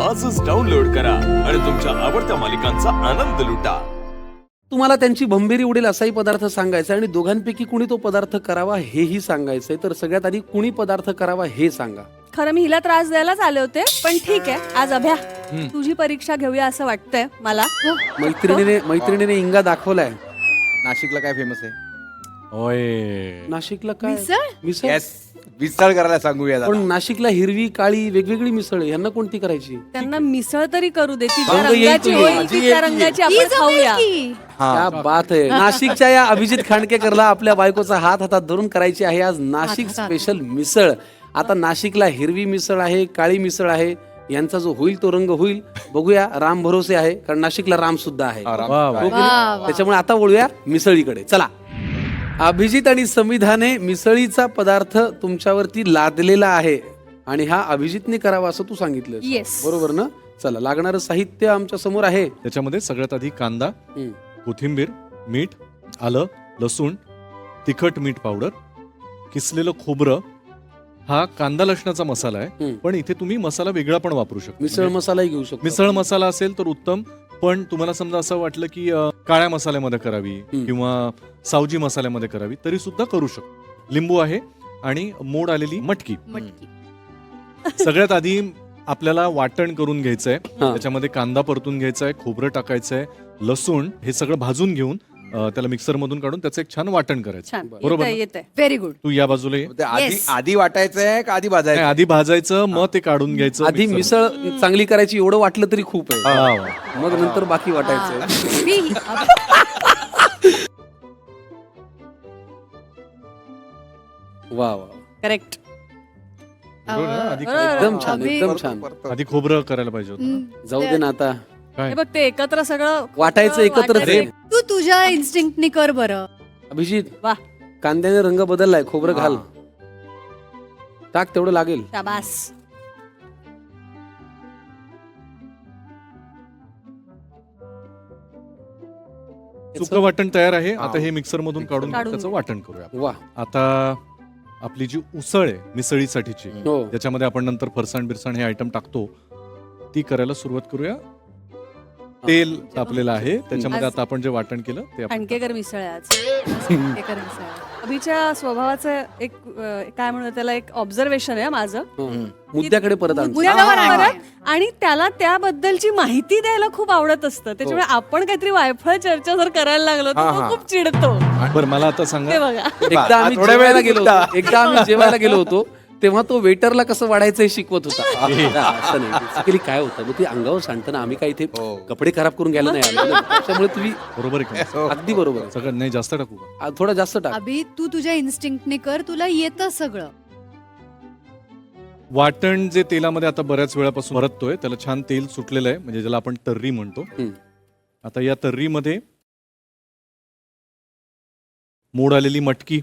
आजच डाउनलोड करा आणि तुमच्या आवडत्या मालिकांचा आनंद लुटा. तुम्हाला त्यांची भंबेरी उडेल असाही पदार्थ सांगायचा आणि दोघांपैकी कुणी तो पदार्थ करावा हेही सांगायचंय. तर सगळ्यात आधी कुणी पदार्थ करावा हे सांगा. खरं मी हिला त्रास द्यायलाच आले होते, पण ठीक आहे. आज अभ्या तुझी परीक्षा घेऊया असं वाटतंय मला. मैत्रिणीने इंगा दाखवलाय. नाशिकला काय फेमस आहे? होय, नाशिकला काय मिसळ येस, मिसळ करायला सांगूया पण नाशिकला हिरवी काळी वेगवेगळी मिसळ आहे. यांना कोणती करायची? त्यांना मिसळ तरी करू दे. ती रंग येईल रंगाची तुझी. होईल ती त्या रंगाची आपण खाऊया. क्या बात आहे. नाशिकच्या या अभिजित खांडकेकरला आपल्या बायकोचा हात हातात धरून करायची आहे आज नाशिक स्पेशल मिसळ. आता नाशिकला हिरवी मिसळ आहे, काळी मिसळ आहे. यांचा जो होईल तो रंग होईल. बघूया. राम भरोसे आहे, कारण नाशिकला राम सुद्धा आहे. हो की नाही? त्याच्यामुळे आता वळूया मिसळीकडे. चला. अभिजित आणि संविधाने मिसळीचा पदार्थ तुमच्यावरती लादलेला आहे आणि हा अभिजितने करावा असं तू सांगितलं. Yes. बरोबर ना? चला. लागणारं साहित्य आमच्या समोर आहे. त्याच्यामध्ये सगळ्यात आधी कांदा, हम्म. कोथिंबीर, मीठ, आलं, लसूण, तिखट मीठ पावडर, किसलेलं खोबरं. हा कांदा लसणाचा मसाला आहे, पण इथे तुम्ही मसाला वेगळा पण वापरू शकता. मिसळ मसालाही घेऊ शकतो. मिसळ मसाला असेल तर उत्तम, पण तुम्हाला समजा असं वाटलं की काळ्या मसाल्यामध्ये करावी किंवा सावजी मसाल्यामध्ये करावी तरी सुद्धा करू शकतो. लिंबू आहे आणि मोड आलेली मटकी. सगळ्यात आधी आपल्याला वाटण करून घ्यायचंय. त्याच्यामध्ये कांदा परतून घ्यायचाय, खोबरं टाकायचंय, लसूण, हे सगळं भाजून घेऊन त्याला मिक्सर मधून काढून त्याचं एक छान वाटण करायचं. छान. बरोबर ना? येतंय. Very good. तू या बाजूला ये. आधी वाटायचंय का आधी भाजायचं? नाही, आधी भाजायचं, मग ते काढून घ्यायचं. आधी मिक्सर. मिसळ चांगली करायची एवढं वाटलं तरी खूप आहे. हा. मग नंतर बाकी वाटायचं. वा वा. करेक्ट. बरोबर ना? आधी एकदम छान, एकदम छान. आधी खोबरं करायला पाहिजे होतं. जाऊ दे ना आता. काय? हे बघ ते एकत्र सगळं वाटायचं एकत्र. वाटायचं. तू तुझ्या इन्स्टिंक्टनी कर बरं. अभिजित, वा. कांद्याने रंग बदललाय. खोबरं घाल. टाक तेवढं लागेल. शाबास. सुकं वाटण तयार आहे. आता हे मिक्सर मधून काढून काढून त्याचं वाटण करूया. वा. आता आपली जी उसळ आहे मिसळीसाठीची, हो. त्याच्यामध्ये आपण नंतर फरसाण बिरसाण हे आयटम टाकतो, ती करायला सुरुवात करूया. तेल तापलेलं आहे, त्याच्यामध्ये आता आपण जे वाटण केलं ते आपण खांडकेकर मिसळ आहे आज. खांडकेकर मिसळ आहे. अभिच्या स्वभावाचं एक काय म्हणूया त्याला, एक ऑब्झर्वेशन आहे माझं. मुद्द्याकडे परत आण. मुद्द्यावर आहे. बरं? आणि त्याला त्याबद्दलची माहिती द्यायला खूप आवडत असतं. त्याच्यामुळे आपण काहीतरी वायफळ चर्चा जर करायला लागलो तर तो खूप चिडतो. बरं, मला आता सांगा. ते बघा. एकदा आम्ही थोड्या जेवायला वेळाने गेलो होतो. एकदा आम्ही जेवायला गेलो होतो तेव्हा तो वेटरला कसं वाढायचं हे शिकवत होता. असं नाही. बेसिकली काय होतं मग ते अंगावर सांगताना आम्ही काही इथे कपडे खराब करून घ्यायला नाही आलो ना. त्यामुळे तुम्ही बरोबर आहे का? अगदी बरोबर आहे. सगळं नाही, जास्त टाकू का? थोडा जास्त टाक. अभि तू तुझ्या इन्स्टिंक्टनी कर, तुला येतं सगळं. वाटण जे तेलामध्ये आता बऱ्याच वेळापासून परततोय, त्याला छान तेल सुटलेलं आहे, म्हणजे ज्याला आपण तर्री म्हणतो. आता या तर्रीमध्ये मोड आलेली मटकी,